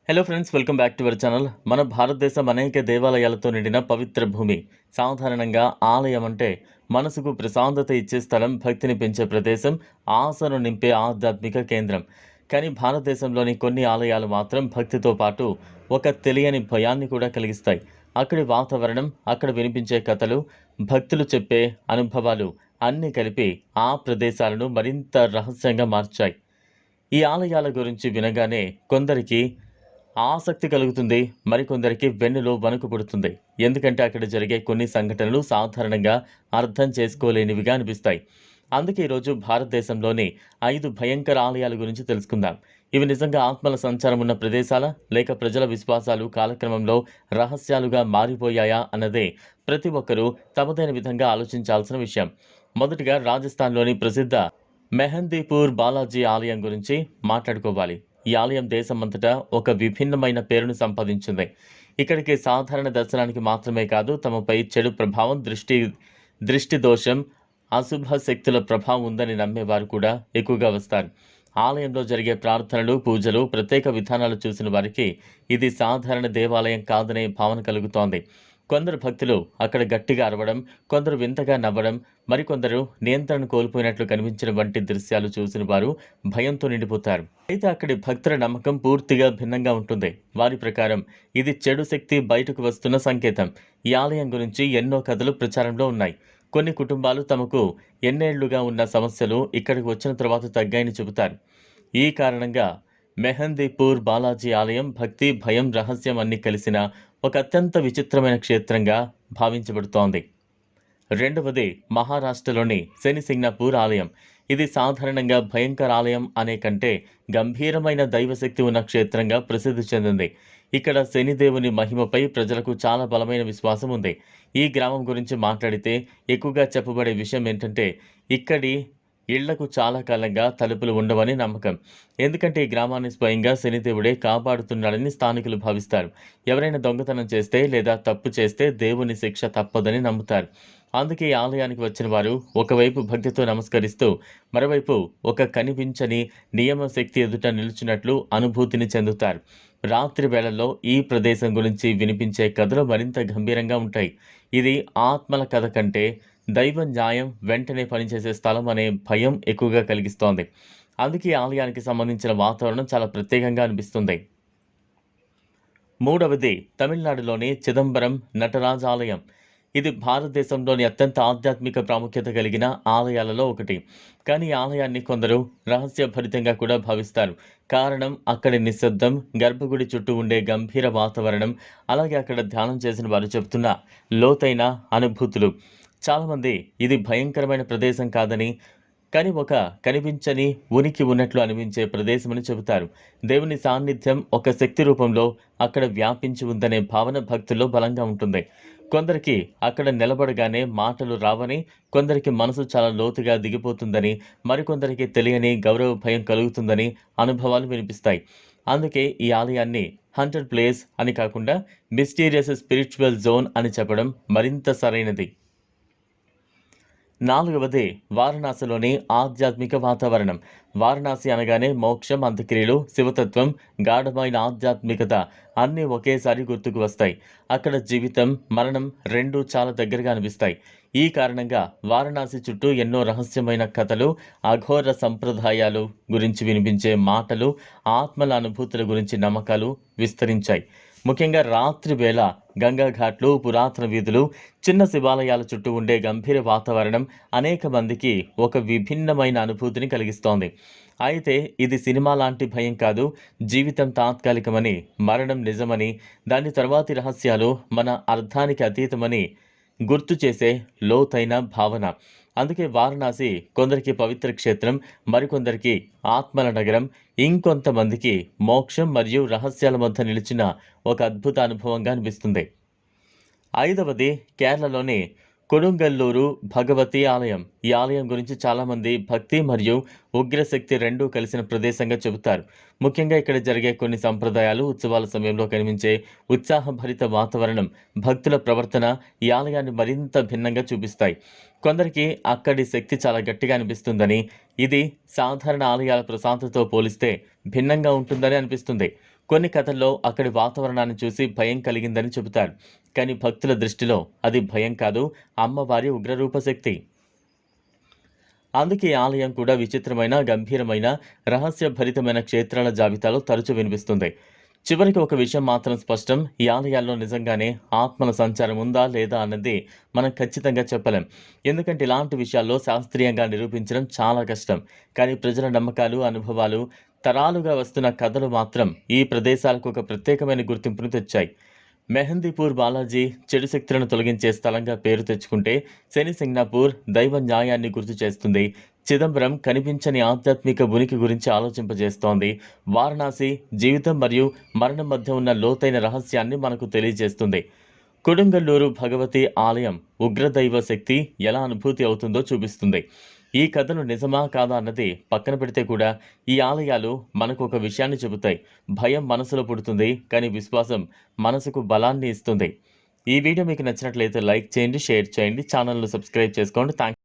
Hello friends, welcome back to our channel. మన భారతదేశం అనేక దేవాలయాలతో నిండిన పవిత్ర భూమి. సాధారణంగా ఆలయం అంటే మనసుకు ప్రశాంతత ఇచ్చే స్థలం, భక్తిని పెంచే ప్రదేశం, ఆశను నింపే ఆధ్యాత్మిక కేంద్రం. కానీ భారతదేశంలోని కొన్ని ఆలయాలు మాత్రం భక్తితో పాటు ఒక తెలియని భయాన్ని కూడా కలిగిస్తాయి. అక్కడి వాతావరణం, అక్కడ వినిపించే కథలు, భక్తులు చెప్పే అనుభవాలు అన్నీ కలిపి ఆ ప్రదేశాలను మరింత రహస్యంగా మార్చాయి. ఈ ఆలయాల గురించి వినగానే కొందరికి ఆసక్తి కలుగుతుంది. మరికొందరికి వెన్నులో వణుకు పుడుతుంది. ఎందుకంటే అక్కడ జరిగే కొన్ని సంఘటనలు సాధారణంగా అర్థం చేసుకోలేనివిగా అనిపిస్తాయి. అందుకే ఈరోజు భారతదేశంలోని 5 భయంకర ఆలయాల గురించి తెలుసుకుందాం. ఇవి నిజంగా ఆత్మల సంచారం ఉన్న ప్రదేశాలా, లేక ప్రజల విశ్వాసాలు కాలక్రమంలో రహస్యాలుగా మారిపోయాయా అన్నదే ప్రతి ఒక్కరూ తమదైన విధంగా ఆలోచించాల్సిన విషయం. మొదటిగా రాజస్థాన్లోని ప్రసిద్ధ మెహందీపూర్ బాలాజీ ఆలయం గురించి మాట్లాడుకోవాలి. ఈ ఆలయం దేశమంతటా ఒక విభిన్నమైన పేరును సంపాదించింది. ఇక్కడికి సాధారణ దర్శనానికి మాత్రమే కాదు, తమపై చెడు ప్రభావం, దృష్టి దోషం, అశుభ శక్తుల ప్రభావం ఉందని నమ్మేవారు కూడా ఎక్కువగా వస్తారు. ఆలయంలో జరిగే ప్రార్థనలు, పూజలు, ప్రత్యేక విధానాలు చూసిన వారికి ఇది సాధారణ దేవాలయం కాదనే భావన కలుగుతోంది. కొందరు భక్తులు అక్కడ గట్టిగా అరవడం, కొందరు వింతగా నవ్వడం, మరికొందరు నియంత్రణ కోల్పోయినట్లు కనిపించిన వంటి దృశ్యాలు చూసిన వారు భయంతో నిండిపోతారు. అయితే అక్కడి భక్తుల నమ్మకం పూర్తిగా భిన్నంగా ఉంటుంది. వారి ప్రకారం ఇది చెడు శక్తి బయటకు వస్తున్న సంకేతం. ఈ ఆలయం గురించి ఎన్నో కథలు ప్రచారంలో ఉన్నాయి. కొన్ని కుటుంబాలు తమకు ఎన్నేళ్లుగా ఉన్న సమస్యలు ఇక్కడికి వచ్చిన తర్వాత తగ్గాయని చెబుతారు. ఈ కారణంగా మెహందీపూర్ బాలాజీ ఆలయం భక్తి, భయం, రహస్యం అన్ని కలిసిన ఒక అత్యంత విచిత్రమైన క్షేత్రంగా భావించబడుతోంది. రెండవది మహారాష్ట్రలోని శనిసింగ్నాపూర్ ఆలయం. ఇది సాధారణంగా భయంకర ఆలయం అనే కంటే గంభీరమైన దైవశక్తి ఉన్న క్షేత్రంగా ప్రసిద్ధి చెందింది. ఇక్కడ శనిదేవుని మహిమపై ప్రజలకు చాలా బలమైన విశ్వాసం ఉంది. ఈ గ్రామం గురించి మాట్లాడితే ఎక్కువగా చెప్పబడే విషయం ఏంటంటే, ఇక్కడి ఇళ్లకు చాలా కాలంగా తలుపులు ఉండవని నమ్మకం. ఎందుకంటే ఈ గ్రామాన్ని స్వయంగా శనిదేవుడే కాపాడుతున్నాడని స్థానికులు భావిస్తారు. ఎవరైనా దొంగతనం చేస్తే లేదా తప్పు చేస్తే దేవుని శిక్ష తప్పదని నమ్ముతారు. అందుకే ఈ ఆలయానికి వచ్చిన వారు ఒకవైపు భక్తితో నమస్కరిస్తూ, మరోవైపు ఒక కనిపించని నియమ శక్తి ఎదుట నిలిచినట్లు అనుభూతిని చెందుతారు. రాత్రి వేళల్లో ఈ ప్రదేశం గురించి వినిపించే కథలు మరింత గంభీరంగా ఉంటాయి. ఇది ఆత్మల కథ కంటే దైవ న్యాయం వెంటనే పనిచేసే స్థలం అనే భయం ఎక్కువగా కలిగిస్తోంది. అందుకే ఈ ఆలయానికి సంబంధించిన వాతావరణం చాలా ప్రత్యేకంగా అనిపిస్తుంది. మూడవది తమిళనాడులోని చిదంబరం నటరాజ ఆలయం. ఇది భారతదేశంలోని అత్యంత ఆధ్యాత్మిక ప్రాముఖ్యత కలిగిన ఆలయాలలో ఒకటి. కానీ ఈ ఆలయాన్ని కొందరు రహస్యభరితంగా కూడా భావిస్తారు. కారణం అక్కడి నిశ్శబ్దం, గర్భగుడి చుట్టూ ఉండే గంభీర వాతావరణం, అలాగే అక్కడ ధ్యానం చేసిన వారు చెబుతున్న లోతైన అనుభూతులు. చాలామంది ఇది భయంకరమైన ప్రదేశం కాదని, కానీ ఒక కనిపించని ఉనికి ఉన్నట్లు అనిపించే ప్రదేశమని చెబుతారు. దేవుని సాన్నిధ్యం ఒక శక్తి రూపంలో అక్కడ వ్యాపించి ఉందనే భావన భక్తుల్లో బలంగా ఉంటుంది. కొందరికి అక్కడ నిలబడగానే మాటలు రావని, కొందరికి మనసు చాలా లోతుగా దిగిపోతుందని, మరికొందరికి తెలియని గౌరవ భయం కలుగుతుందని అనుభవాలు వినిపిస్తాయి. అందుకే ఈ ఆలయాన్ని హంటెడ్ ప్లేస్ అని కాకుండా మిస్టీరియస్ స్పిరిచువల్ జోన్ అని చెప్పడం మరింత సరైనది. నాలుగవది వారణాసిలోని ఆధ్యాత్మిక వాతావరణం. వారణాసి అనగానే మోక్షం, అంత్యక్రియలు, శివతత్వం, గాఢమైన ఆధ్యాత్మికత అన్నీ ఒకేసారి గుర్తుకు వస్తాయి. అక్కడ జీవితం, మరణం రెండూ చాలా దగ్గరగా అనిపిస్తాయి. ఈ కారణంగా వారణాసి చుట్టూ ఎన్నో రహస్యమైన కథలు, అఘోర సంప్రదాయాలు గురించి వినిపించే మాటలు, ఆత్మల అనుభూతుల గురించి నమ్మకాలు విస్తరించాయి. ముఖ్యంగా రాత్రి వేళ గంగా ఘాట్లు, పురాతన వీధులు, చిన్న శివాలయాల చుట్టూ ఉండే గంభీర వాతావరణం అనేక మందికి ఒక విభిన్నమైన అనుభూతిని కలిగిస్తోంది. అయితే ఇది సినిమా లాంటి భయం కాదు. జీవితం తాత్కాలికమని, మరణం నిజమని, దాని తర్వాతి రహస్యాలు మన అర్థానికి అతీతమని గుర్తు చేసే లోతైన భావన. అందుకే వారణాసి కొందరికి పవిత్ర క్షేత్రం, మరికొందరికి ఆత్మల నగరం, ఇంకొంతమందికి మోక్షం మరియు రహస్యాల మధ్య నిలిచిన ఒక అద్భుత అనుభవంగా అనిపిస్తుంది. ఐదవది కేరళలోని కొడుంగల్లూరు భగవతి ఆలయం. ఈ ఆలయం గురించి చాలామంది భక్తి మరియు ఉగ్రశక్తి రెండూ కలిసిన ప్రదేశంగా చెబుతారు. ముఖ్యంగా ఇక్కడ జరిగే కొన్ని సంప్రదాయాలు, ఉత్సవాల సమయంలో కనిపించే ఉత్సాహభరిత వాతావరణం, భక్తుల ప్రవర్తన ఈ ఆలయాన్ని మరింత భిన్నంగా చూపిస్తాయి. కొందరికి అక్కడి శక్తి చాలా గట్టిగా అనిపిస్తుందని, ఇది సాధారణ ఆలయాల ప్రశాంతతతో పోలిస్తే భిన్నంగా ఉంటుందని అనిపిస్తుంది. కొన్ని కథల్లో అక్కడి వాతావరణాన్ని చూసి భయం కలిగిందని చెబుతారు. కానీ భక్తుల దృష్టిలో అది భయం కాదు, అమ్మవారి ఉగ్రరూప శక్తి. అందుకే ఈ ఆలయం కూడా విచిత్రమైన, గంభీరమైన, రహస్యభరితమైన క్షేత్రాల జాబితాలో తరచూ వినిపిస్తుంది. చివరికి ఒక విషయం మాత్రం స్పష్టం: ఈ ఆలయాల్లో నిజంగానే ఆత్మల సంచారం ఉందా లేదా అన్నది మనం ఖచ్చితంగా చెప్పలేం. ఎందుకంటే ఇలాంటి విషయాల్లో శాస్త్రీయంగా నిరూపించడం చాలా కష్టం. కానీ ప్రజల నమ్మకాలు, అనుభవాలు, తరాలుగా వస్తున్న కథలు మాత్రం ఈ ప్రదేశాలకు ఒక ప్రత్యేకమైన గుర్తింపును తెచ్చాయి. మెహందీపూర్ బాలాజీ చెడు శక్తులను తొలగించే స్థలంగా పేరు తెచ్చుకుంటే, శని సింగ్నాపూర్ దైవ న్యాయాన్ని గుర్తు చేస్తుంది. చిదంబరం కనిపించని ఆధ్యాత్మిక ఉనికి గురించి ఆలోచింపజేస్తోంది. వారణాసి జీవితం మరియు మరణం మధ్య ఉన్న లోతైన రహస్యాన్ని మనకు తెలియజేస్తుంది. కొడుంగల్లూరు భగవతి ఆలయం ఉగ్రదైవ శక్తి ఎలా అనుభూతి అవుతుందో చూపిస్తుంది. ఈ కథను నిజమా కాదా అన్నది పక్కన పెడితే కూడా ఈ ఆలయాలు మనకు ఒక విషయాన్ని చెబుతాయి: భయం మనసులో పుడుతుంది, కానీ విశ్వాసం మనసుకు బలాన్ని ఇస్తుంది. ఈ వీడియో మీకు నచ్చినట్లయితే లైక్ చేయండి, షేర్ చేయండి, ఛానల్ను సబ్స్క్రైబ్ చేసుకోండి. థ్యాంక్